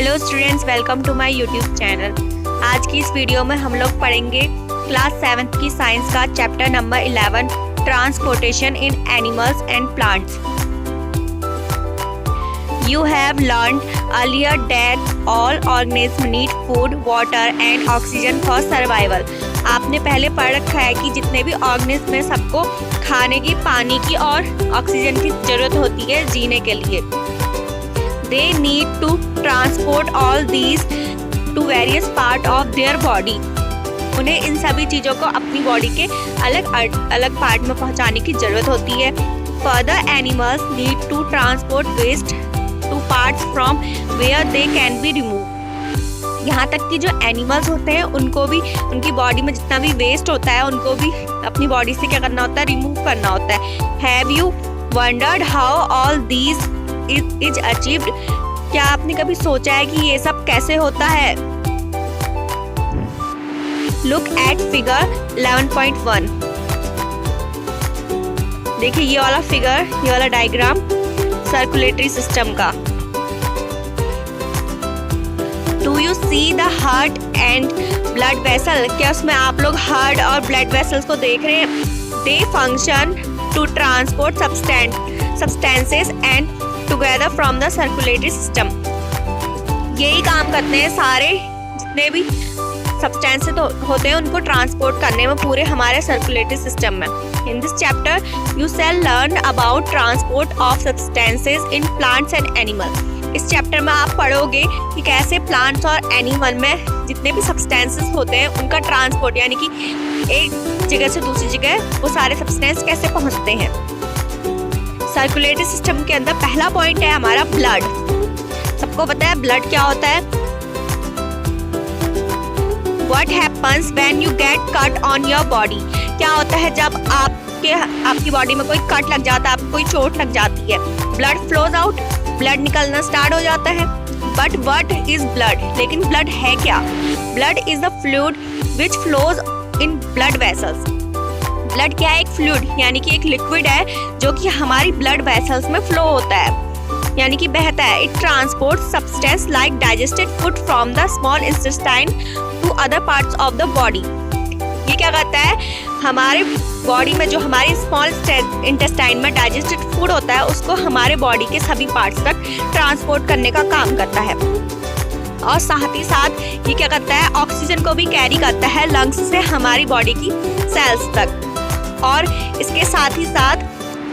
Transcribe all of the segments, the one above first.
Hello students, welcome to my YouTube channel. आज की इस वीडियो में हम लोग पढ़ेंगे क्लास 7 की साइंस का chapter number 11 transportation in animals and plants. You have learned earlier that all organisms need food, water and oxygen for survival। आपने पहले पढ़ रखा है कि जितने भी ऑर्गेनिज्म हैं सबको खाने की, पानी की और ऑक्सीजन की जरूरत होती है जीने के लिए। They need to transport all these to various part of their body। उन्हें इन सभी चीज़ों को अपनी बॉडी के अलग अलग पार्ट में पहुंचाने की जरूरत होती है। Further, animals need to transport waste to parts from where they can be removed। यहाँ तक कि जो एनिमल्स होते हैं उनको भी उनकी बॉडी में जितना भी वेस्ट होता है उनको भी अपनी बॉडी से क्या करना होता है, रिमूव करना होता है। Have you wondered how all these is achieved? क्या आपने कभी सोचा है कि ये सब कैसे होता है? Look at figure 11.1। देखिए ये वाला फिगर, ये वाला डायग्राम सर्कुलेटरी सिस्टम का। Do you see the heart and blood vessel? क्या उसमें आप लोग हार्ट और ब्लड वेसल्स को देख रहे हैं? They function to transport substances and together from the circulatory system। यही काम करते हैं सारे जितने भी सब्सटेंसेस होते हैं उनको ट्रांसपोर्ट करने में पूरे हमारे सर्कुलेटरी सिस्टम में। In this chapter you shall learn about transport of substances in plants and animal. इस चैप्टर में आप पढ़ोगे कि कैसे प्लांट्स और एनिमल में जितने भी सब्सटेंसेस होते हैं उनका ट्रांसपोर्ट, यानी कि एक जगह से दूसरी जगह वो सारे सब्सटेंस कैसे पहुंचते हैं। सर्कुलेटरी सिस्टम के अंदर पहला पॉइंट है हमारा ब्लड। सबको पता है ब्लड क्या होता है। What happens when you get cut on your body? क्या होता है जब आपकी बॉडी में कोई कट लग जाता है, आपको कोई चोट लग जाती है। ब्लड फ्लोज आउट, ब्लड निकलना स्टार्ट हो जाता है। But what is blood? लेकिन ब्लड है क्या? Blood is the fluid which flows in blood vessels. Blood क्या है? एक फ्लूइड यानी कि एक लिक्विड है जो कि हमारी ब्लड वेसल्स में फ्लो होता है, यानी कि बहता है। It transport substance like digested food from the small intestine to other parts of the body. ये क्या करता है, हमारे बॉडी में जो हमारी स्मॉल इंटेस्टाइन में डाइजेस्टेड फूड होता है उसको हमारे बॉडी के सभी पार्ट्स तक ट्रांसपोर्ट करने का काम करता है। और साथ ही साथ ये क्या करता है, ऑक्सीजन को भी कैरी करता है लंग्स से हमारी बॉडी की सेल्स तक। और इसके साथ ही साथ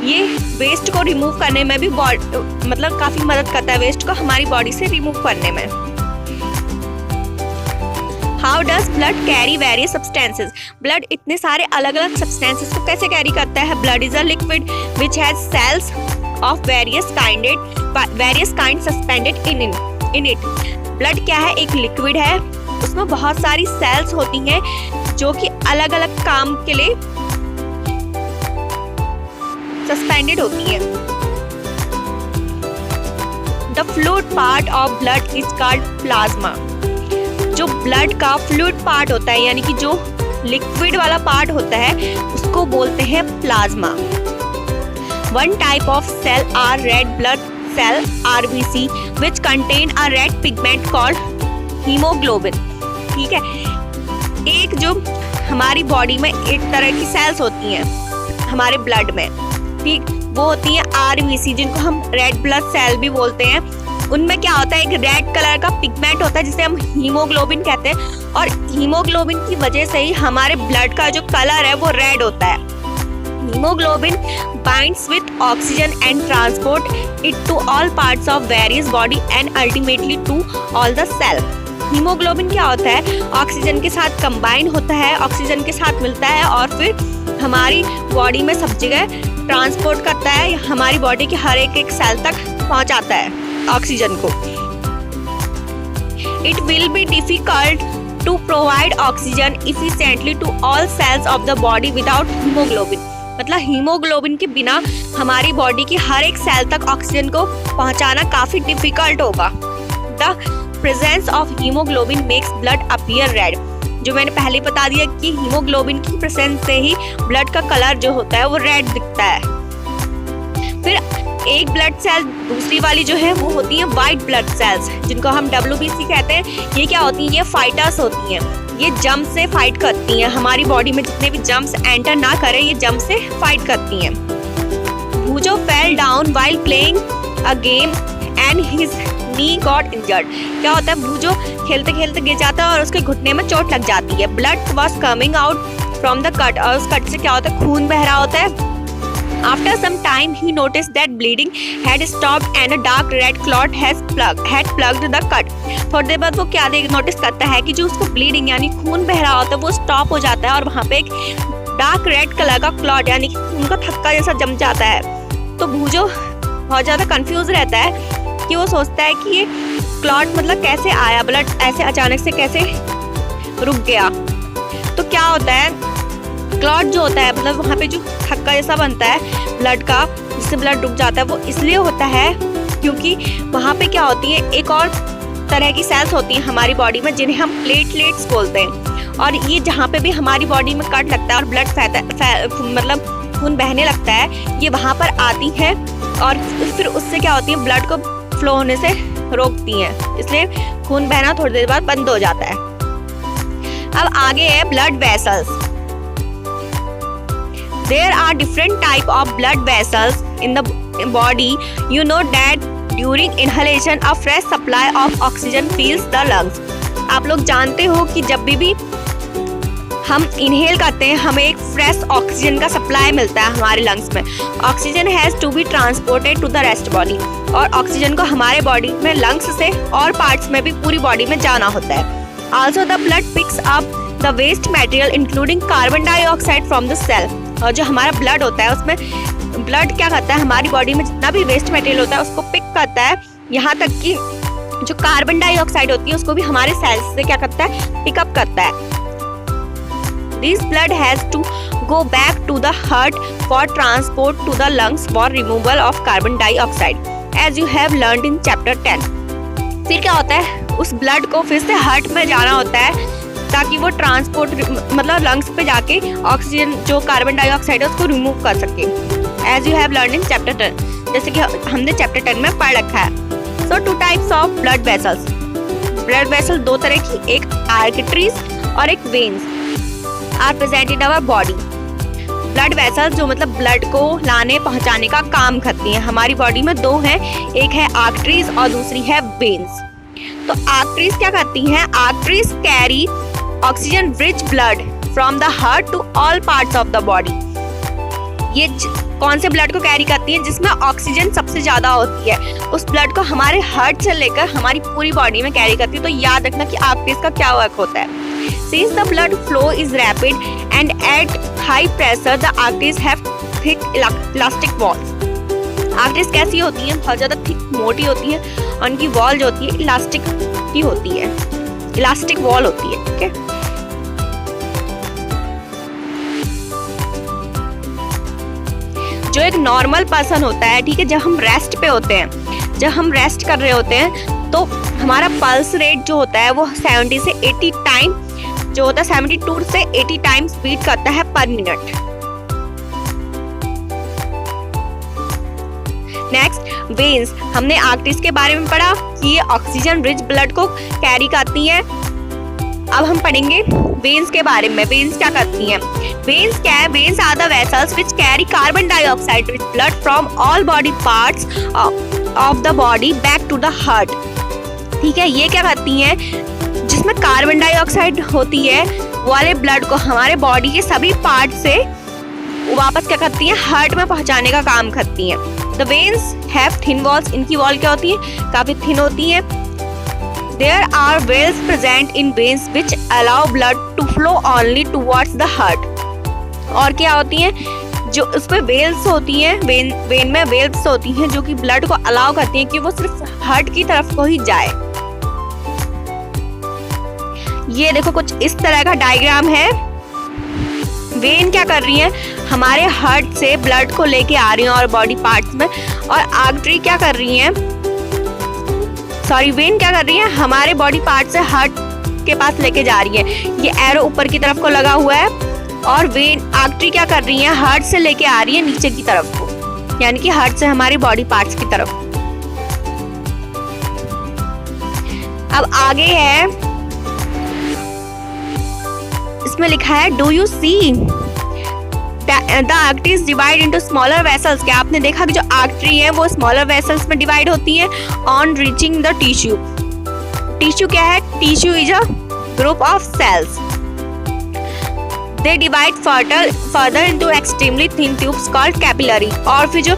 ये वेस्ट को रिमूव करने में भी मतलब काफी मदद करता है, वेस्ट को हमारी बॉडी से रिमूव करने में। How does blood carry various substances? Blood इतने सारे अलग अलग सब्सटेंसेस को कैसे कैरी करता है? Blood is a liquid which has cells of various kind suspended in it. Blood क्या है? एक लिक्विड है, उसमें बहुत सारी सेल्स होती हैं जो कि अलग अलग काम के लिए सस्पेंडेड होती है। The fluid part of blood is called plasma. जो ब्लड का फ्लूइड पार्ट होता है यानी कि जो लिक्विड वाला पार्ट होता है उसको बोलते हैं plasma. One type of cell are red blood cell RBC which contain a red pigment called hemoglobin। ठीक है, एक जो हमारी बॉडी में एक तरह की सेल्स होती हैं हमारे ब्लड में, ठीक, वो होती हैं RBC जिनको हम रेड ब्लड सेल भी बोलते हैं। उनमें क्या होता है, एक रेड कलर का पिगमेंट होता है जिसे हम हीमोग्लोबिन कहते हैं। और हीमोग्लोबिन की वजह से ही हमारे ब्लड का जो कलर है वो रेड होता है। Haemoglobin binds with oxygen and transport it to all parts of various body and ultimately to all the cell. Haemoglobin क्या होता है, ऑक्सीजन के साथ कंबाइन होता है, ऑक्सीजन के साथ मिलता है और फिर हमारी बॉडी में सब जगह ट्रांसपोर्ट करता है, हमारी बॉडी के हर एक सेल तक पहुंचाता है ऑक्सीजन को। It will be difficult to provide oxygen efficiently to all cells of the body without haemoglobin. मतलब हीमोग्लोबिन के बिना हमारी बॉडी की हर एक सेल तक ऑक्सीजन को पहुंचाना काफी डिफिकल्ट होगा। The presence of haemoglobin makes blood appear red. जो मैंने पहले बता दिया कि हीमोग्लोबिन की प्रेजेंस से ही ब्लड का कलर जो होता है वो रेड दिखता है। फिर एक ब्लड सेल दूसरी वाली जो है वो होती है वाइट ब्लड सेल्स, जिनको हम WBC कहते हैं। ये क्या होती हैं? ये फाइटर्स होती हैं। ये जम्प से फाइट करती हैं। हमारी बॉडी में जितने भी जम्प्स एंटर ना करें, ये जम्प से फाइट करती हैं। भूजो fell down while playing a game and his knee got injured. क्या होता है? भूजो खेलते खेलते गिर जाता है और उसके घुटने में चोट लग जाती है। Blood was coming out from the cut, और उस कट से क्या होता है? खून बह रहा होता है। After some time, he noticed that bleeding had stopped and a dark red clot had plugged the cut. थोड़ी देर बाद वो क्या नोटिस करता है कि जो उसको ब्लीडिंग यानी खून बह रहा होता है वो स्टॉप हो जाता है, और वहाँ पे एक डार्क रेड कलर का क्लॉट यानी कि खून का थक्का जैसा जम जाता है। तो भूजो बहुत ज़्यादा कंफ्यूज रहता है कि वो सोचता है कि ये क्लॉट मतलब कैसे आया, ब्लड ऐसे अचानक से कैसे रुक गया। तो क्या होता है? क्लॉट जो होता है मतलब वहाँ पे जो थक्का जैसा बनता है ब्लड का, जिससे ब्लड रुक जाता है, वो इसलिए होता है क्योंकि वहाँ पे क्या होती है? एक और तरह की सेल्स होती हैं हमारी बॉडी में जिन्हें हम प्लेटलेट्स बोलते हैं। और ये जहाँ पे भी हमारी बॉडी में कट लगता है और ब्लड मतलब खून बहने लगता है, ये वहाँ पर आती है और फिर उससे क्या होती है? ब्लड को फ्लो होने से रोकती हैं, इसलिए खून बहना थोड़ी देर बाद बंद हो जाता है। अब आगे है blood vessels. There are different type of blood vessels in the body. You know that during inhalation a fresh supply of oxygen fills the lungs. आप लोग जानते हो कि जब भी हम इनहेल करते हैं हमें एक फ्रेश ऑक्सीजन का सप्लाई मिलता है हमारे लंग्स में। Oxygen has to be transported to the rest body, और ऑक्सीजन को हमारे बॉडी में लंग्स से और पार्ट्स में भी पूरी बॉडी में जाना होता है। Also the blood picks up the waste material including carbon dioxide from the cell. और जो हमारा ब्लड होता है उसमें ब्लड क्या करता है? हमारी बॉडी में जितना भी वेस्ट मटेरियल होता है उसको पिक करता है, यहाँ तक कि जो कार्बन डाइऑक्साइड होती है उसको भी हमारे सेल्स से क्या करता है? पिकअप करता है। This blood has to go back to the heart for transport to the lungs for removal of carbon dioxide, as you have learned in chapter 10. फिर क्या होता है? उस ब्लड को फिर से हार्ट में जाना होता है ताकि वो ट्रांसपोर्ट मतलब लंग्स पे जाके ऑक्सीजन जो कार्बन डाइऑक्साइड है उसको रिमूव कर सके। As you have learn in chapter 10, जैसे कि हमने चैप्टर 10 में पढ़ रखा है। So 2 types of blood vessels. Blood vessel 2 तरह की, एक आर्टरीज और एक veins are present in our body. Blood vessels जो मतलब ब्लड को लाने पहुंचाने का काम करती हैं हमारी बॉडी में 2 हैं, एक है आर्टरीज और दूसरी है वेन्स। तो आर्टरीज क्या करती हैं? Arteries carry oxygen rich blood from the heart to all parts of the body. ये कौन से ब्लड को कैरी करती है? जिसमें ऑक्सीजन सबसे ज्यादा होती है, उस ब्लड को हमारे हार्ट से लेकर हमारी पूरी बॉडी में कैरी करती है। तो याद रखना कि आर्टरीज का क्या वर्क होता है। Since the blood flow is rapid and at high pressure, the arteries have thick elastic walls. Arteries कैसी होती हैं? बहुत ज़्यादा थिक मोटी होती है और उनकी वॉल जो होती है इलास्टिक की होती है, इलास्टिक वॉल होती है। ठीक है, जो एक नॉर्मल पर्सन होता है, ठीक है, जब हम रेस्ट पे होते हैं, जब हम रेस्ट कर रहे होते हैं तो हमारा पल्स रेट जो होता है वो 70 से 80 टाइम जो होता है 72 से 80 टाइम्स बीट करता है पर मिनट। Next veins. हमने आर्टरीज के बारे में पढ़ा कि ये ऑक्सीजन रिच ब्लड को कैरी करती हैं। अब हम पढ़ेंगे वेन्स के बारे में। वेन्स क्या करती हैं? वेन्स क्या है? Veins are the vessels which carry carbon dioxide rich blood from all body parts of the body back to the heart. ठीक है, ये क्या करती हैं? जिसमें कार्बन डाइऑक्साइड होती है वो वाले ब्लड को हमारे बॉडी के सभी पार्ट से वापस क्या करती हैं? हार्ट में पहुंचाने का काम करती हैं। The veins have thin walls. इनकी वॉल क्या होती है? काफी थिन होती है। There are veins present in veins which allow blood to flow only towards the heart. और क्या होती हैं? जो उसमें वेल्स होती हैं, वेन में वेल्स होती हैं जो कि ब्लड को अलाउ करती हैं कि वो सिर्फ हार्ट की तरफ को ही जाए। ये देखो कुछ इस तरह का डायग्राम है। वेन क्या कर रही है? हमारे हार्ट से ब्लड को लेके आ रही हैं और बॉडी पार्ट्स में, और आर्टरी क्या कर रही हैं? वेन क्या कर रही है? हमारे बॉडी पार्ट से हार्ट के पास लेके जा रही है। ये एरो ऊपर की तरफ को लगा हुआ है, और वेन आर्टरी क्या कर रही है? हार्ट से लेके आ रही है नीचे की तरफ को। यानी कि हार्ट से हमारी बॉडी पार्ट्स की तरफ। अब आगे है, इसमें लिखा है do you see the arteries divide into smaller vessels. क्या आपने देखा कि जो आर्टरी है वो स्मॉलर वेसल्स में डिवाइड होती है on reaching the tissue. Tissue क्या है? Tissue is a group of cells. They divide further into extremely thin tubes called capillary. और फिर जो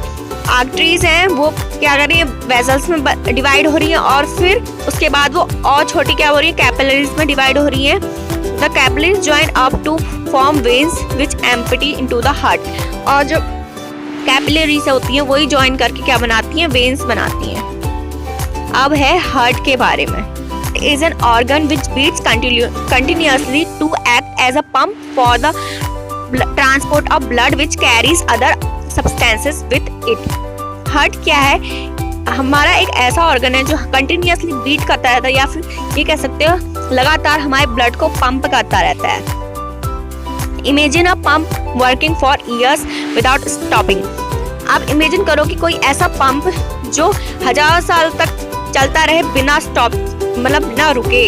आर्टरीज हैं वो क्या कर रही है? वेसल्स में डिवाइड हो रही है और फिर उसके बाद वो और छोटी क्या हो रही है? कैपिलरीज में डिवाइड हो रही है। The capillaries join up to form veins which empty into the heart. और जो कैपिलरीज होती हैं वही जॉइन करके क्या बनाती हैं? वेन्स बनाती हैं। अब है हार्ट के बारे में। is an organ which beats continuously to act as a pump for the transport of blood which carries other substances with it. Heart क्या है? हमारा एक ऐसा ऑर्गन है जो कंटिन्यूअसली बीट करता रहता है, या फिर ये कह सकते हो लगातार हमारे ब्लड को पंप करता रहता है। Imagine a pump working for years without stopping. आप इमेजिन करो कि कोई ऐसा पंप जो हजारों साल तक चलता रहे बिना स्टॉप, मतलब बिना रुके।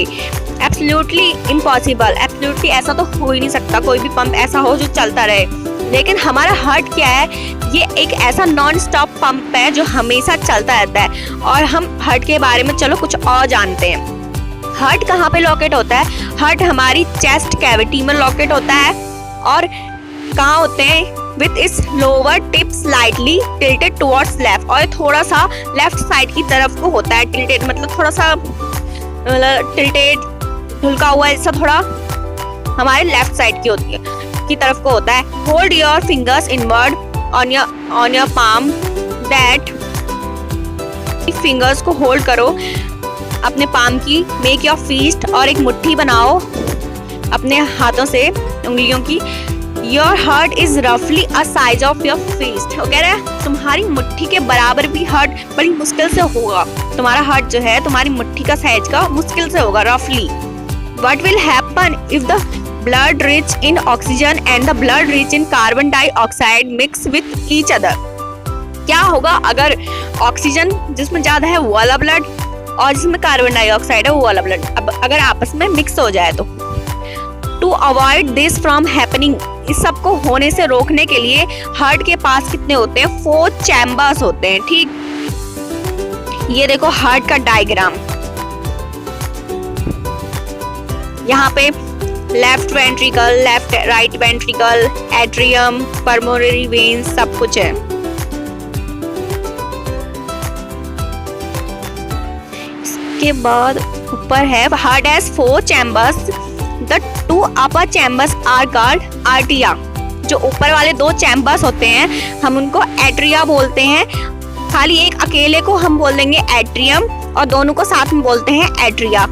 एब्सोल्युटली इम्पॉसिबल, एब्सोल्युटली ऐसा तो हो ही नहीं सकता कोई भी पंप ऐसा हो जो चलता रहे। लेकिन हमारा हार्ट क्या है? ये एक ऐसा नॉन स्टॉप पंप है जो हमेशा चलता रहता है। और हम हार्ट के बारे में चलो कुछ और जानते हैं। हार्ट कहाँ पे लोकेट होता है? हार्ट हमारी चेस्ट कैविटी में लोकेट होता है। और कहाँ होते हैं? विथ इस lower tip slightly tilted towards left. और थोड़ा सा लेफ्ट साइड की तरफ को होता है टिल्टेड, मतलब थोड़ा सा टिल्टेड, ढुलका हुआ, ऐसा थोड़ा हमारे लेफ्ट साइड की होती है, की तरफ को होता है। Hold your fingers inward on your palm that. Fingers को होल्ड करो अपने पाम की। मेक योर फीस्ट, और एक मुट्ठी बनाओ अपने हाथों से, उंगलियों की। योर हार्ट इज रफली a size of your fist. वो कह रहा है तुम्हारी मुट्ठी के बराबर भी हार्ट बड़ी मुश्किल से होगा। तुम्हारा हार्ट जो है तुम्हारी मुट्ठी का साइज का मुश्किल से होगा, रफली। What will happen if the blood rich in oxygen and the blood rich in carbon dioxide mix with each other? क्या होगा अगर ऑक्सीजन जिसमें ज्यादा है वो वाला ब्लड और जिसमें कार्बन डाइऑक्साइड है वो वाला ब्लड अब अगर आपस में मिक्स हो जाए तो? To avoid this from happening, इस सब को होने से रोकने के लिए हार्ट के पास कितने होते हैं? 4 चैम्बर्स होते हैं। ठीक, ये देखो हार्ट का डायग्राम। यहाँ पे left ventricle, left right ventricle, atrium, pulmonary veins, सब कुछ है। इसके बाद ऊपर है heart has 4 chambers. The 2 upper chambers are called आर्टिया। जो ऊपर वाले 2 चैम्बर्स होते हैं हम उनको एट्रिया बोलते हैं। खाली एक अकेले को हम बोल देंगे एट्रियम और दोनों को साथ में बोलते हैं एट्रिया।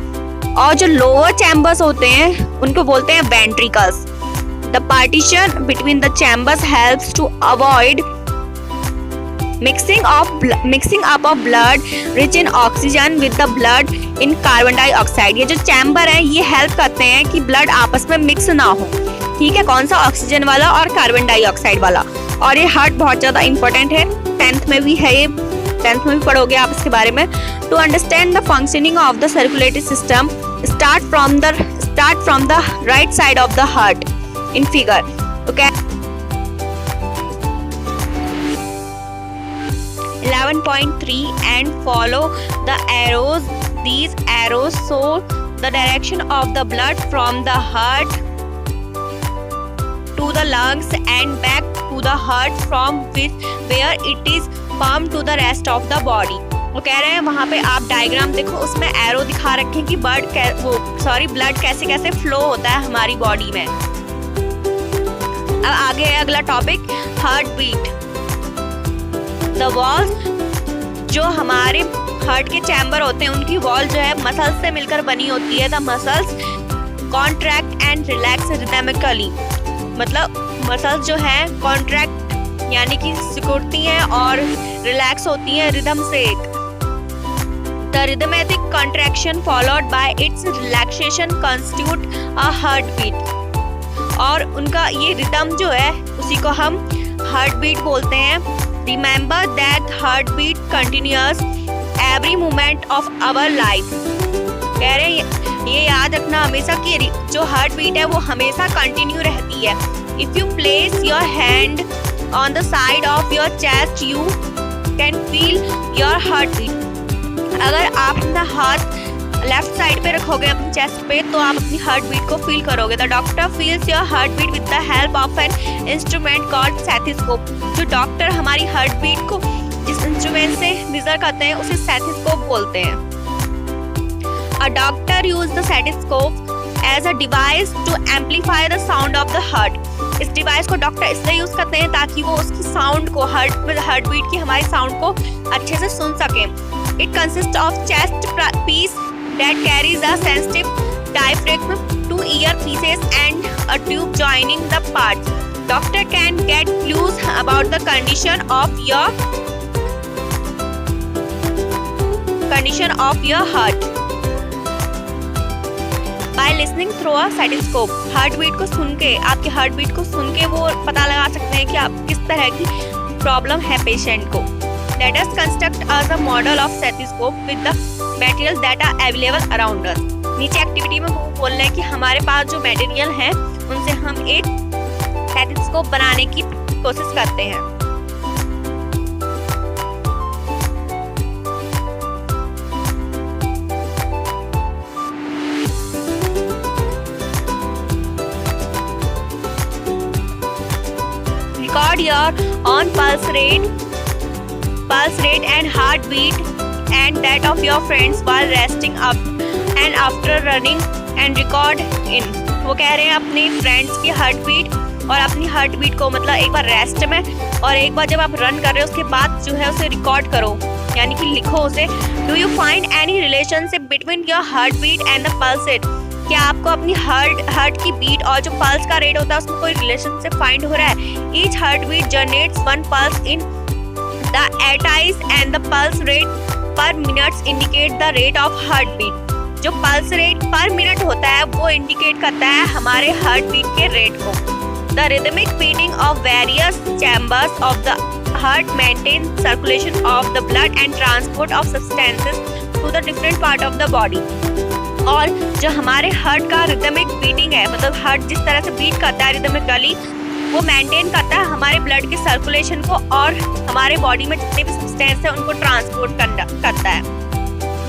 और जो लोअर चैम्बर्स होते हैं उनको बोलते हैं ventricles. The partition between the chambers helps to avoid mixing up of blood rich in oxygen with the blood in carbon dioxide. ये जो चैम्बर है ये हेल्प करते हैं कि ब्लड आपस में मिक्स ना हो। ठीक है, कौन सा? ऑक्सीजन वाला और कार्बन डाइऑक्साइड वाला। और ये हार्ट बहुत ज्यादा इंपॉर्टेंट है, 10th में भी है, ये 10th में भी पढ़ोगे आप इसके बारे में। To understand the functioning of the circulatory system start from the right side of the heart in figure. Okay, 11.3 and follow the arrows. These arrows show the direction of the blood from the heart to the lungs and back to the heart from where it is pumped to the rest of the body. वो कह रहे हैं वहाँ पे आप diagram देखो, उसमें arrow दिखा रखे हैं कि ब्लड कैसे कैसे फ्लो होता है हमारी बॉडी में। अब आगे है अगला topic, heart beat. The walls, जो हमारे हार्ट के चैम्बर होते हैं उनकी वॉल जो है मसल्स से मिलकर बनी होती है। The muscles contract and relax rhythmically, मतलब मसल्स जो है कॉन्ट्रैक्ट यानी कि सिकुड़ती हैं और रिलैक्स होती हैं रिदम से। The rhythmic contraction followed by its relaxation constitute a heart beat. और उनका ये रिदम जो है उसी को हम हार्ट बीट बोलते हैं। Remember that heartbeat continues every moment of our life. कह रहे हैं ये याद रखना हमेशा कि जो हार्ट बीट है वो हमेशा कंटिन्यू रहती है. If you place your hand on the side of your chest, you can feel your heartbeat. अगर आप अपना हाथ लेफ्ट साइड पे रखोगे अपनी चेस्ट पे तो आप अपनी हार्ट बीट को फील करोगे. The doctor feels your heart beat with the help of an instrument called stethoscope. जो डॉक्टर हमारी हार्ट बीट को जिस इंस्ट्रूमेंट से मेजर करते हैं उसे स्टेथोस्कोप बोलते हैं. A doctor use the stethoscope as a device to amplify the sound of the heart. इस डिवाइस को डॉक्टर इसलिए यूज करते हैं ताकि वो उसकी साउंड को हार्ट बीट की हमारी साउंड को अच्छे से सुन सकें. It consist of chest piece that carries a sensitive diaphragm, 2 earpieces and a tube joining the parts. Doctor can get clues about the condition of your heart by listening through a stethoscope. Heart beat को सुन के आपके heart beat को सुन के वो पता लगा सकते हैं कि आप किस तरह की प्रॉब्लम है पेशेंट को. Let us construct as a model of stethoscope with the materials that are available around us. नीचे एक्टिविटी में वो बोल रहे हैं कि हमारे पास जो मटेरियल हैं उनसे हम एक स्टेथोस्कोप बनाने की कोशिश करते हैं. Record your own pulse rate and heartbeat and that of your friends while resting up and after running and record in. वो कह रहे हैं अपने फ्रेंड्स की हार्ट बीट और अपनी हार्ट बीट को मतलब एक बार रेस्ट में और एक बार जब आप रन कर रहे हो उसके बाद जो है उसे रिकॉर्ड करो यानी कि लिखो उसे. Do you find any relationship between your heart beat and the pulse rate. क्या आपको अपनी हार्ट की बीट और जो पल्स का रेट होता है उसमें कोई रिलेशनशिप फाइंड हो रहा है. Each heart beat generates one pulse in the arteries and the pulse rate per minutes indicate the rate of heart beat. जो पल्स रेट पर मिनट होता है वो इंडिकेट करता है हमारे हार्ट बीट के रेट को. The rhythmic beating of various chambers of the heart maintain circulation of the blood and transport of substances to the different part of the body. और जो हमारे हार्ट का रिदमिक बीटिंग है मतलब heart जिस तरह से बीट करता है रिदमिकली वो मेंटेन करता है हमारे ब्लड के सर्कुलेशन को और हमारे बॉडी में जितने भी सब्सटेंस है उनको ट्रांसपोर्ट करता है.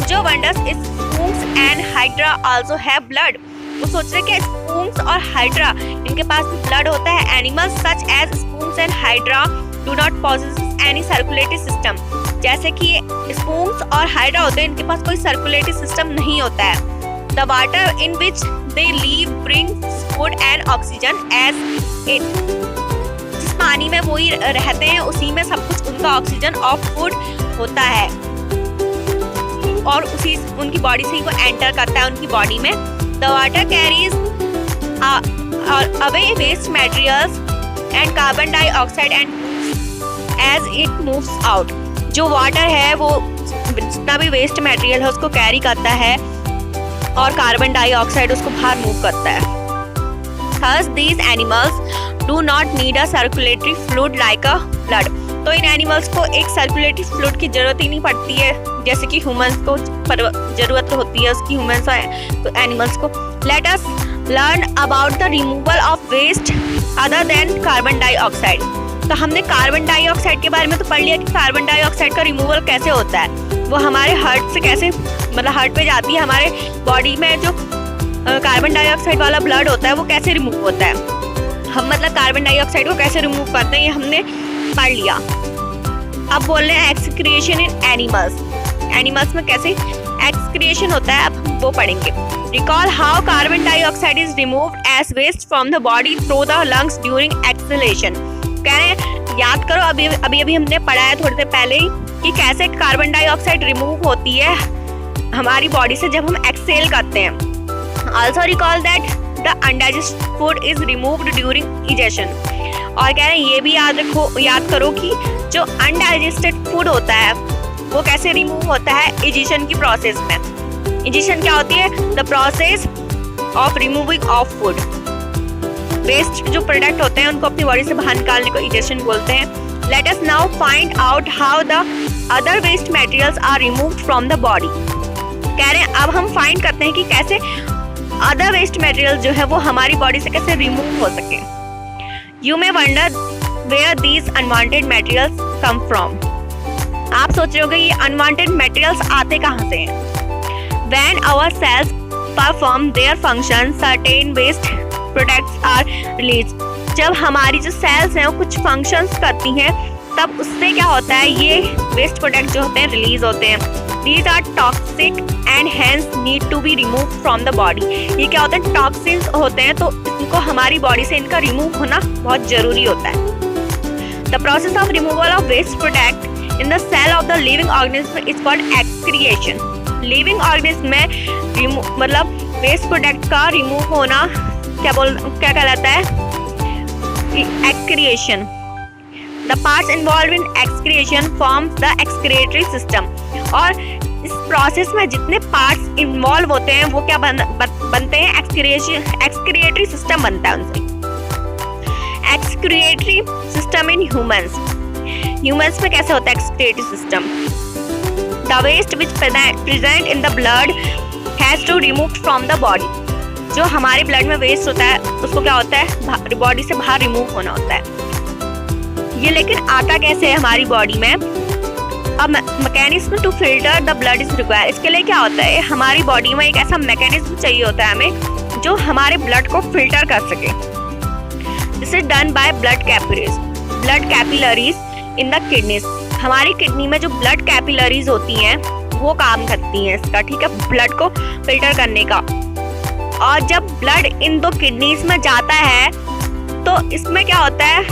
जो wonders spoons and hydra also have blood. वो सोच रहे कि स्पूंस और हाइड्रा इनके पास भी ब्लड होता है. Animals such as sponges and hydra do not possess any circulatory system. जैसे कि स्पूंस और हाइड्रा होते हैं इनके पास कोई सर्कुलेटरी सिस्टम नहीं होता है. The water in which they live brings food and oxygen as it. जिस पानी में वो ही रहते हैं उसी में सब कुछ उनका ऑक्सीजन और फूड होता है और उसी उनकी बॉडी से ही वो एंटर करता है उनकी बॉडी में. The water carries away waste materials and carbon dioxide and as it moves out. जो वाटर है वो जितना भी वेस्ट मटेरियल है उसको कैरी करता है और कार्बन डाइऑक्साइड उसको बाहर मूव करता है. Thus these animals do not need a circulatory fluid like a blood. तो इन एनिमल्स को एक सर्कुलेटरी फ्लूइड की जरूरत ही नहीं पड़ती है जैसे कि ह्यूमंस को जरूरत होती है उसकी ह्यूमंस और एनिमल्स को. Let us learn about the removal of waste other than carbon dioxide. तो हमने कार्बन डाइऑक्साइड के बारे में तो पढ़ लिया कि कार्बन डाइऑक्साइड का रिमूवल कैसे होता है. वो हमारे हार्ट से कैसे मतलब हार्ट पे जाती है हमारे बॉडी में जो कार्बन डाइऑक्साइड वाला ब्लड होता है वो कैसे रिमूव होता है. हम मतलब कार्बन डाइऑक्साइड को कैसे रिमूव करते हैं ये हमने पढ़ लिया. अब बोल रहे हैं एक्सक्रिएशन इन एनिमल्स. एनिमल्स में कैसे एक्सक्रिएशन होता है अब हम वो पढ़ेंगे. Recall how carbon dioxide is removed as waste from the body through the lungs during exhalation. कह रहे हैं याद करो अभी हमने पढ़ा है थोड़ी देर पहले ही कि कैसे कार्बन डाइऑक्साइड रिमूव होती है हमारी बॉडी से जब हम एक्सहेल करते हैं. Also recall that the undigested food is removed during egestion. और कह रहे हैं ये भी याद करो कि जो अनडाइजेस्टेड फूड होता है वो कैसे रिमूव होता है इजेशन की प्रोसेस में. इजेशन क्या होती है? The process of removing of food. Waste जो प्रोडक्ट होते हैं उनको अपनी बॉडी से बाहर निकालने को इजेशन बोलते हैं. Let us now find out how the other waste materials are removed from the body. कह रहे हैं अब हम फाइंड करते हैं कि कैसे अदर वेस्ट मटेरियल जो है वो हमारी बॉडी से कैसे रिमूव हो सके. You may wonder where these unwanted materials come from. आप सोच रहे होंगे ये unwanted materials आते कहाँ से हैं. When our cells perform their function, certain waste products are released. जब हमारी जो सेल्स हैं वो कुछ फंक्शंस करती हैं तब उससे क्या होता है, ये वेस्ट प्रोडक्ट जो होते हैं रिलीज होते हैं. These are toxic and hence need to be removed from the body. ये क्या होते हैं, टॉक्सिन्स होते हैं तो इनको हमारी बॉडी से इनका रिमूव होना बहुत जरूरी होता है. The process of removal of waste product in the cell of the living organism is called excretion. Living organism में मतलब वेस्ट प्रोडक्ट का रिमूव होना क्या कहलाता है, excretion. The parts involve in excretion forms the excretory system. और इस process में जितने पार्ट्स इन्वॉल्व होते हैं वो क्या बनते हैं, एक्सक्रिएटरी सिस्टम बनता है उनसे. एक्सक्रिएटरी सिस्टम इन ह्यूमंस में कैसे होता है excretory system. The waste which present in the blood has to removed from the body. जो हमारे ब्लड में वेस्ट होता है उसको क्या होता है, बॉडी से बाहर रिमूव होना होता है. ये लेकिन आता कैसे है हमारी बॉडी में. अब mechanism to filter the blood is required. इसके लिए क्या होता है, हमारी बॉडी में एक ऐसा मैकेनिज्म चाहिए होता है हमें जो हमारे ब्लड को फिल्टर कर सके. This is done by blood capillaries in the kidneys. हमारी किडनी में जो ब्लड कैपिलरीज होती हैं वो काम करती हैं इसका, ठीक है, ब्लड को फिल्टर करने का. और जब ब्लड इन दो किडनीज में जाता है तो इसमें क्या होता है,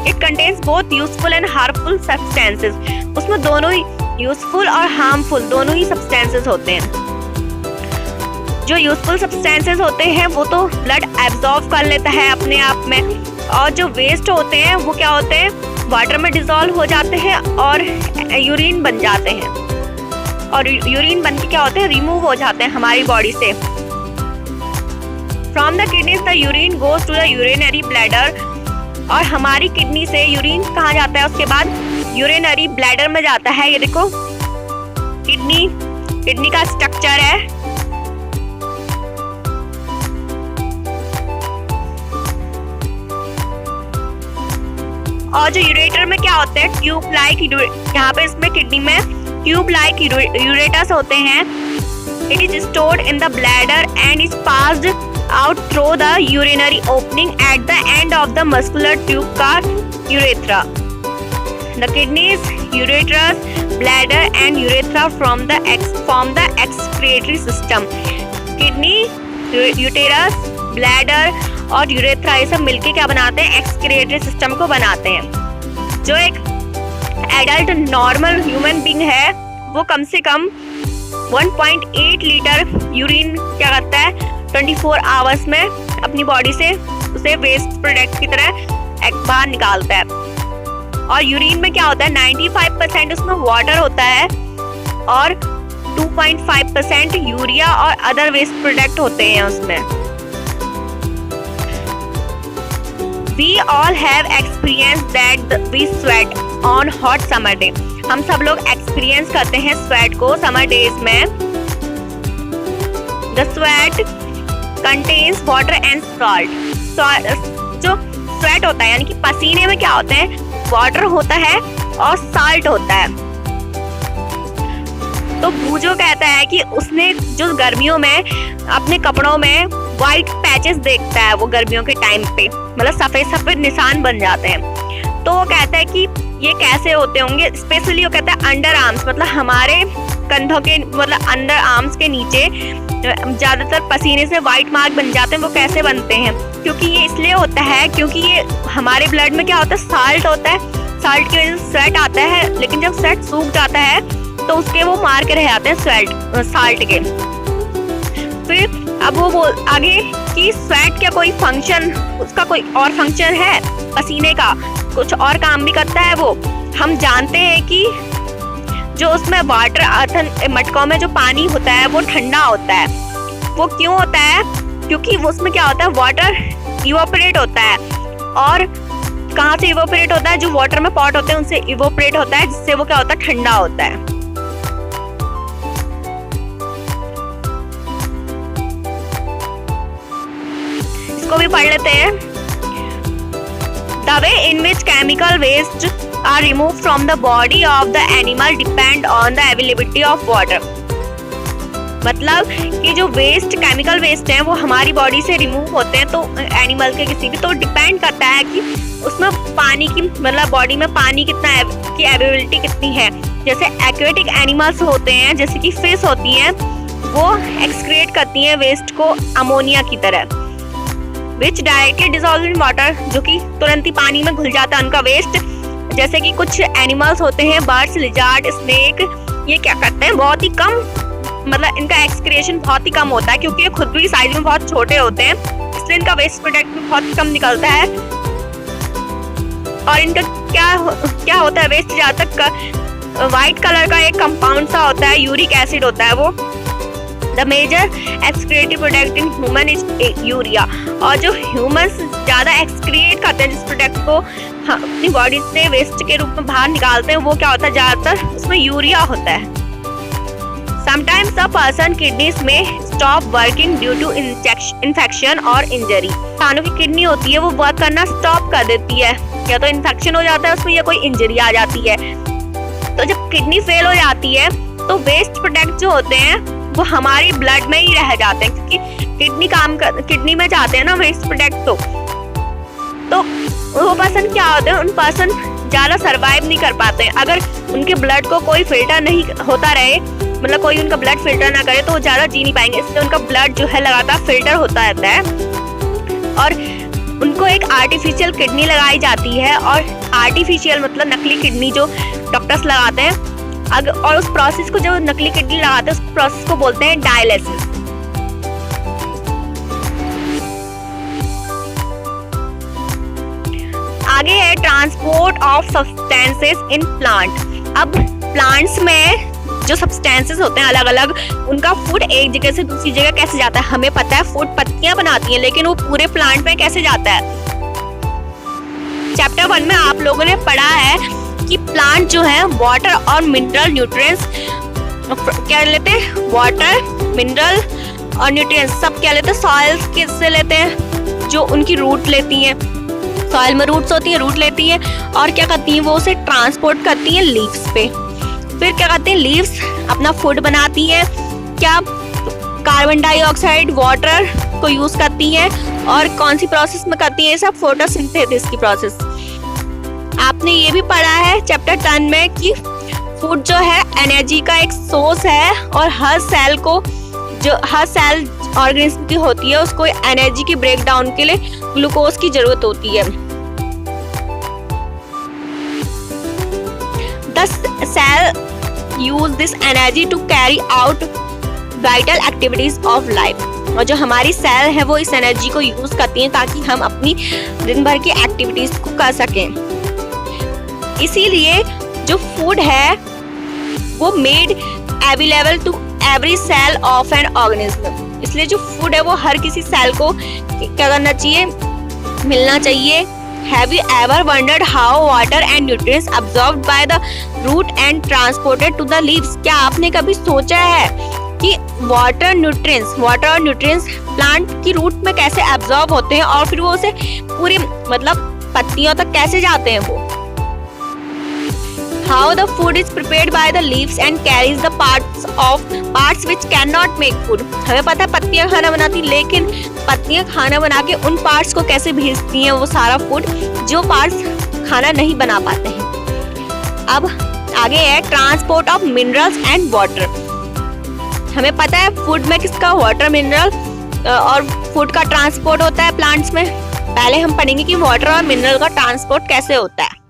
it contains both useful and harmful substances. उसमें दोनों ही यूजफुल और हार्मफुल दोनों ही सब्सटेंसेस होते हैं. जो यूजफुल सब्सटेंसेस होते हैं वो तो ब्लड एब्जॉर्ब कर लेता है अपने आप में, और जो वेस्ट होते हैं वो क्या होते हैं, वाटर में डिसॉल्व हो जाते हैं और यूरिन बन जाते हैं. और यूरिन बन के क्या होते हैं, रिमूव हो जाते हैं हमारी बॉडी से. From the kidneys the urine goes to the urinary bladder. और हमारी किडनी से यूरिन कहाँ जाता है, उसके बाद यूरिनरी ब्लैडर में जाता है. ये देखो किडनी का स्ट्रक्चर है. और जो यूरेटर में क्या होते हैं, ट्यूब लाइक, यहाँ पे इसमें किडनी में ट्यूब लाइक यूरेटस होते हैं. It is stored in the bladder and is passed out through the urinary opening at the end of the muscular tube का urethra. The kidneys, ureters, bladder and urethra form the excretory system. Kidney, uterus, bladder और urethra ये सब मिलके क्या बनाते हैं, excretory system को बनाते हैं. जो एक एडल्ट नॉर्मल ह्यूमन बीइंग है वो कम से कम 1.8 लीटर यूरिन क्या करता है 24 आवर्स में अपनी बॉडी से उसे वेस्ट प्रोडक्ट की तरह बाहर निकालता है. और यूरिन में क्या होता है, 95% उसमें वाटर होता है और 2.5% यूरिया और अदर वेस्ट प्रोडक्ट होते हैं उसमें. We all have experienced that we sweat on hot summer day. हम सब लोग एक्सपीरियंस करते हैं स्वेट को समर डेज में. The sweat contains water and salt. जो स्वेट होता है यानी कि पसीने में क्या होते हैं, वाटर होता है और साल्ट होता है. तो भूजो कहता है कि उसने जो गर्मियों में अपने कपड़ों में व्हाइट पैचेस देखता है, वो गर्मियों के टाइम पे मतलब सफेद सफेद निशान बन जाते हैं. तो वो कहता है कि ये कैसे होते होंगे. स्पेशली वो कहता है अंडर आर्म्स, मतलब हमारे कंधों के मतलब अंडर आर्म्स के नीचे ज़्यादातर पसीने से व्हाइट मार्क बन जाते हैं. वो कैसे बनते हैं, क्योंकि ये इसलिए होता है क्योंकि ये हमारे ब्लड में क्या होता है, साल्ट होता है. साल्ट की वजह से स्वेट आता है, लेकिन जब स्वेट सूख जाता है तो उसके वो मार्क रह जाते हैं साल्ट के. फिर अब वो आगे कि स्वेट क्या कोई फंक्शन, उसका कोई और फंक्शन है, पसीने का कुछ और काम भी करता है वो. हम जानते हैं कि जो उसमें वाटर मटकों में जो पानी होता है वो ठंडा होता है. वो क्यों होता है, क्योंकि उसमें क्या होता है, वाटर इवापोरेट होता है और कहाँ से इवोपरेट होता है? जो वाटर में पॉट होते हैं उनसे इवोपरेट होता है, जिससे वो क्या होता है? ठंडा होता है। इसको भी पढ़ लेते हैं। The way in which chemical waste are removed from the body of the animal depend on the availability of water। मतलब कि जो वेस्ट, केमिकल वेस्ट है, वो हमारी बॉडी से रिमूव होते हैं तो एनिमल के किसी भी, तो डिपेंड करता है कि उसमें पानी की, मतलब बॉडी में पानी कितना की अवेलेबिलिटी कितनी है। जैसे एक्वेटिक एनिमल्स होते हैं, जैसे कि फिश होती हैं, वो एक्सक्रिएट करती हैं वेस्ट को अमोनिया की तरह, विच डायरेक्टली डिसॉल्व इन वाटर, जो कि तुरंत ही पानी में घुल जाता है उनका वेस्ट। जैसे कि कुछ एनिमल्स होते हैं, बर्ड्स, लिजार्ड, स्नेक, ये क्या करते हैं? बहुत ही कम, मतलब इनका एक्सक्रिएशन बहुत ही कम होता है, क्योंकि ये खुद भी साइज में बहुत छोटे होते हैं, इसलिए इनका वेस्ट प्रोडक्ट भी बहुत कम निकलता है। और इनका क्या होता है? वेस्ट ज्यादा तक व्हाइट कलर का एक कंपाउंड सा होता है, यूरिक एसिड होता है वो। The major excretory product in human is urea. और जो ह्यूमंस ज्यादा एक्सक्रिएट करते हैं, जिस प्रोडक्ट को अपनी बॉडी से वेस्ट के रूप में बाहर निकालते हैं, वो क्या होता है? ज्यादातर उसमें यूरिया होता है। Sometimes a person kidneys may stop working due to infection और injury। इंसानों की किडनी होती है, वो वर्क करना स्टॉप कर देती है, या तो इन्फेक्शन हो जाता है उसमें, या कोई इंजरी आ जाती है। तो जब किडनी फेल हो जाती है तो वेस्ट प्रोडक्ट जो होते हैं वो हमारी ब्लड में ही रह जाते हैं, क्योंकि किडनी में जाते हैं ना वेस्ट प्रोडक्ट। तो वो पर्सन क्या होते हैं? उन पर्सन ज्यादा सरवाइव नहीं कर पाते हैं। अगर उनके ब्लड को कोई फिल्टर नहीं होता रहे, मतलब कोई उनका ब्लड फिल्टर ना करे, तो वो ज्यादा जी नहीं पाएंगे। इसलिए उनका ब्लड जो है लगातार फिल्टर होता रहता है। और उनको एक आर्टिफिशियल किडनी लगाई जाती है, और आर्टिफिशियल मतलब नकली किडनी जो डॉक्टर्स लगाते हैं। और उस प्रोसेस को, जो नकली किडनी लगाते हैं, उस प्रोसेस को बोलते हैं डायलिसिस। आगे है transport of substances in plant. अब प्लांट्स में जो सब्सटेंसेस होते हैं अलग अलग, उनका फूड एक जगह से दूसरी जगह कैसे जाता है? हमें पता है फूड पत्तियां बनाती हैं, लेकिन वो पूरे प्लांट में कैसे जाता है? चैप्टर 1 में आप लोगों ने पढ़ा है कि प्लांट जो है वाटर और मिनरल न्यूट्रिएंट्स क्या लेते हैं? वाटर, मिनरल और न्यूट्रिएंट्स सब क्या लेते हैं? सॉइल किससे लेते हैं? जो उनकी रूट लेती हैं, सॉइल में रूट्स होती हैं, रूट लेती हैं, और क्या करती हैं? वो उसे ट्रांसपोर्ट करती हैं लीव्स पे। फिर क्या करते हैं? लीव्स अपना फूड बनाती हैं, क्या? कार्बन डाइऑक्साइड, वाटर को यूज करती हैं, और कौन सी प्रोसेस में करती हैं? सब फोटोसिंथेसिस की प्रोसेस। आपने ये भी पढ़ा है चैप्टर 10 में कि फूड जो है एनर्जी का एक सोर्स है, और हर सेल ऑर्गेनिज्म की होती है, उसको एनर्जी की ब्रेकडाउन के लिए ग्लूकोज की जरूरत होती है। The cell use this energy to carry out vital activities of life। और जो हमारी सेल है वो इस एनर्जी को यूज करती हैं ताकि हम अपनी दिन भर की एक्टिविटीज को कर सकें। इसीलिए जो फूड है वो made available to every cell of an organism. इसलिए जो फूड है वो हर किसी सेल को क्या करना चाहिए? मिलना चाहिए। Have you ever wondered how water and nutrients absorbed by the root and transported to the leaves? क्या आपने कभी सोचा है कि वाटर और न्यूट्रिएंट्स प्लांट की रूट में कैसे एब्जॉर्ब होते हैं, और फिर वो उसे पूरी मतलब पत्तियों तक कैसे जाते हैं वो? How the food is prepared by the leaves and carries the parts which cannot make food। हमें पता है पत्तियां खाना बनाती, लेकिन पत्तियां खाना बना के उन पार्ट्स को कैसे भेजती हैं वो सारा फूड, जो पार्ट्स खाना नहीं बना पाते हैं। अब आगे है transport of minerals and water. हमें पता है फूड में किसका? वाटर, मिनरल और फूड का ट्रांसपोर्ट होता है प्लांट्स में। पहले हम पढ़ेंगे कि वाटर और मिनरल का ट्रांसपोर्ट कैसे होता है।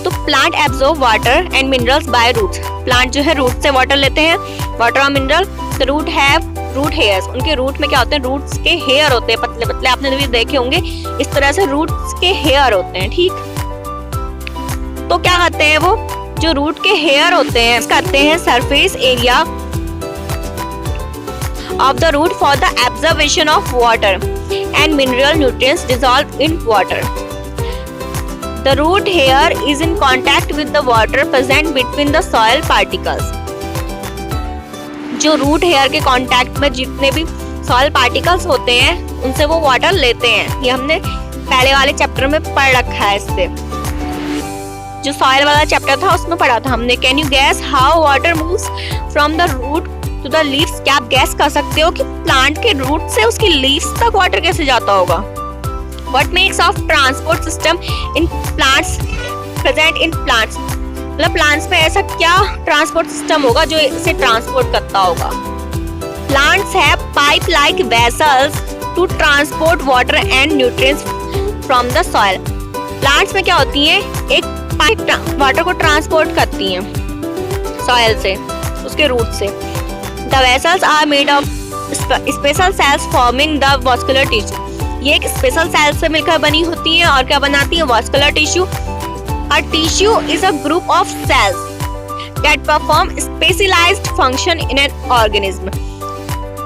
तो plant absorb water and minerals by roots. Plant जो है रूट से वाटर लेते हैं, वाटर और मिनरल। तो रूट हेयर्स, उनके रूट में क्या होते हैं? रूट्स के हेयर होते हैं, पतले पतले, आपने भी देखे होंगे। इस तरह से रूट्स के हेयर होते हैं, ठीक। तो क्या करते हैं वो? जो रूट के हेयर होते हैं करते हैं surface area of the root for the absorption of water and mineral nutrients dissolved in water. The root hair is in contact with the water present between the soil particles. जो root hair के contact में जितने भी soil particles होते हैं उनसे वो water लेते हैं। ये हमने पहले वाले चैप्टर में पढ़ रखा है। इससे जो सॉइल वाला चैप्टर था उसमें पढ़ा था हमने। Can you guess how water moves from the root to the leaves? क्या आप गैस कर सकते हो कि प्लांट के रूट से उसकी लीव्स तक वाटर कैसे जाता होगा? What makes of transport system in plants present in plants? मतलब प्लांट्स में ऐसा क्या ट्रांसपोर्ट सिस्टम होगा जो इसे ट्रांसपोर्ट करता होगा? Plants have pipe like vessels to transport water and nutrients from the soil. Plants में क्या होती है, एक पाइप वाटर को ट्रांसपोर्ट करती हैं सॉइल से, उसके रूट से। The vessels are made of special cells forming the vascular tissue. ये एक स्पेशल सेल से मिलकर बनी होती है और क्या बनाती है? Vascular tissue. A tissue is a group of cells that perform specialized function in an organism.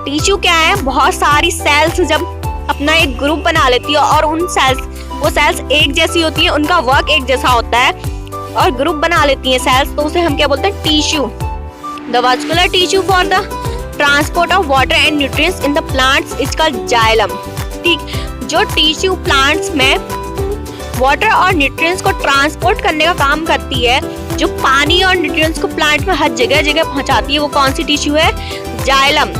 Tissue क्या है? बहुत सारी सेल्स जब अपना एक ग्रुप बना लेती है और उन सेल्स, वो सेल्स एक जैसी होती है, उनका वर्क एक जैसा होता है और ग्रुप बना लेती हैं सेल्स, तो उसे हम क्या बोलते हैं? Tissue. The vascular tissue for the transport of water and nutrients in the plants is called xylem. ठीक, जो टिश्यू प्लांट्स में वाटर और न्यूट्रिएंट्स को ट्रांसपोर्ट करने का काम करती है, जो पानी और न्यूट्रिएंट्स को प्लांट में हर जगह जगह पहुंचाती है, वो कौन सी टिश्यू है? Xylem.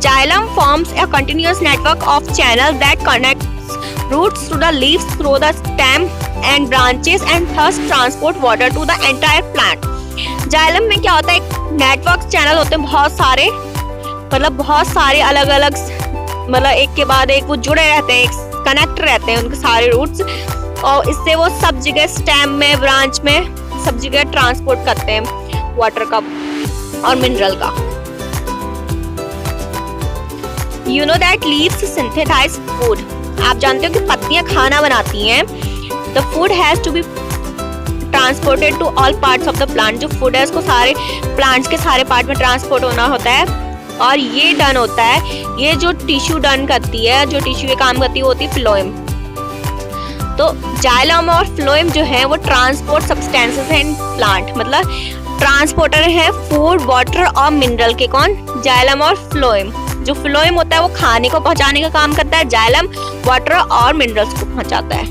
Xylem forms a continuous network of channels that connects roots to the leaves through the stem and branches and thus transport water to the entire plant. Xylem में क्या होता है? एक नेटवर्क चैनल होते हैं बहुत सारे, मतलब बहुत सारे अलग अलग, मतलब एक के बाद एक वो जुड़े रहते हैं, एक कनेक्ट रहते हैं उनके सारे रूट्स, और इससे वो सब जगह स्टेम में, ब्रांच में, सब जगह ट्रांसपोर्ट करते हैं वाटर का और मिनरल का। You know that leaves synthesize food. आप जानते हो कि पत्तियां खाना बनाती हैं। The food has to be transported to all parts of the plant. जो फूड है उसको सारे प्लांट्स के सारे पार्ट में ट्रांसपोर्ट होना होता है और ये डन होता है, ये जो टिश्यू डन करती है, जो टिश्यू ये काम करती है वो होती है फ्लोएम। तो जाइलम और फ्लोएम जो है वो ट्रांसपोर्ट सब्सटेंसेस हैं इन प्लांट, मतलब ट्रांसपोर्टर है फूड, वाटर और मिनरल के। कौन? जाइलम और फ्लोएम। जो फ्लोएम होता है वो खाने को पहुंचाने का काम करता है, जाइलम वाटर और मिनरल्स को पहुंचाता है।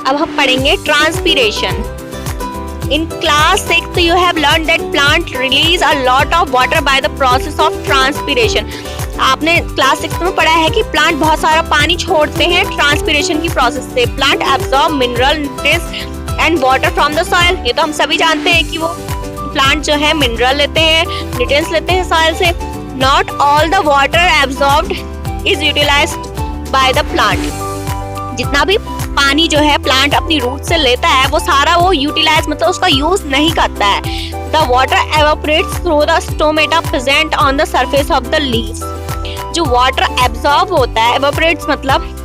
अब हम पढ़ेंगे transpiration. In class 6 you have learned that plant release a lot of water by the process of transpiration. आपने क्लास 6 में पढ़ा है कि प्लांट बहुत सारा पानी छोड़ते हैं ट्रांसपीरेशन की प्रोसेस से। Plant absorb mineral, nutrients and water from the soil. ये तो हम सभी जानते हैं कि वो प्लांट जो है मिनरल लेते हैं, न्यूट्रिएंट्स लेते हैं सॉइल से। Not all the water absorbed is utilised by the plant. जितना भी पानी जो है प्लांट अपनी रूट से लेता है वो सारा वो यूटिलाइज, मतलब उसका यूज नहीं करता है। The water evaporates through the stomata present on the surface of the leaves. जो वाटर एब्जॉर्ब होता है, एवापोरेट्स मतलब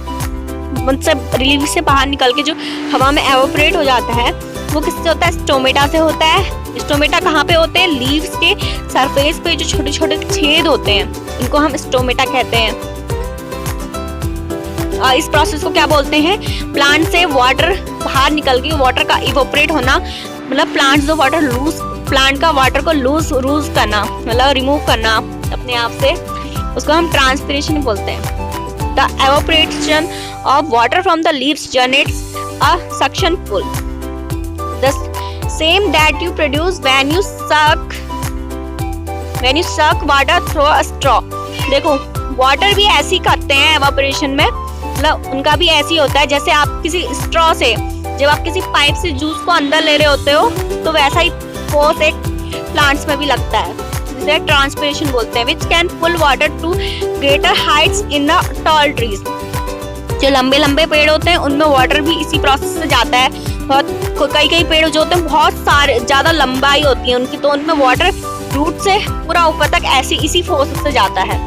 लीव से बाहर निकल के जो हवा में एवापोरेट हो जाता है, वो किससे होता है? स्टोमेटा से होता है। स्टोमेटा कहाँ पे होते हैं? लीव्स के सरफेस पे जो छोटे छोटे छेद होते हैं, इनको हम स्टोमेटा कहते हैं। इस प्रोसेस को क्या बोलते हैं? प्लांट से वाटर बाहर निकल के वाटर का इवोपरेट होना, मतलब प्लांट जो वाटर लूज, प्लांट का वाटर को लूज करना, मतलब रिमूव करना अपने आप से, उसको हम ट्रांसपीरेशन बोलते हैं। The evaporation of water from the leaves generates a suction pull, the same that you produce when you suck water through a straw. देखो वाटर भी ऐसी करते हैं एवापोरेशन में, मतलब उनका भी ऐसी होता है जैसे आप किसी स्ट्रॉ से, जब आप किसी पाइप से जूस को अंदर ले रहे होते हो तो वैसा ही फोर्स एक प्लांट्स में भी लगता है, जिसे ट्रांसपीरेशन बोलते हैं। Which can pull water to greater heights in the tall trees. जो लंबे लंबे पेड़ होते हैं उनमें वाटर भी इसी प्रोसेस से जाता है। बहुत कई पेड़ जो होते हैं बहुत सारे ज्यादा लंबाई होती है उनकी, तो उनमें वाटर रूट से पूरा ऊपर तक ऐसी इसी फोर्स से जाता है।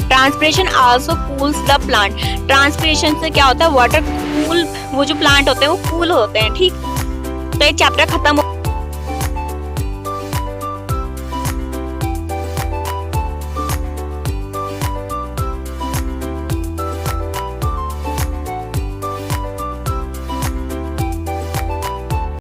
Transpiration also cools the plant. Transpiration से क्या होता है? वाटर कूल, वो जो प्लांट होते हैं वो कूल होते हैं। ठीक, तो एक चैप्टर खत्म हो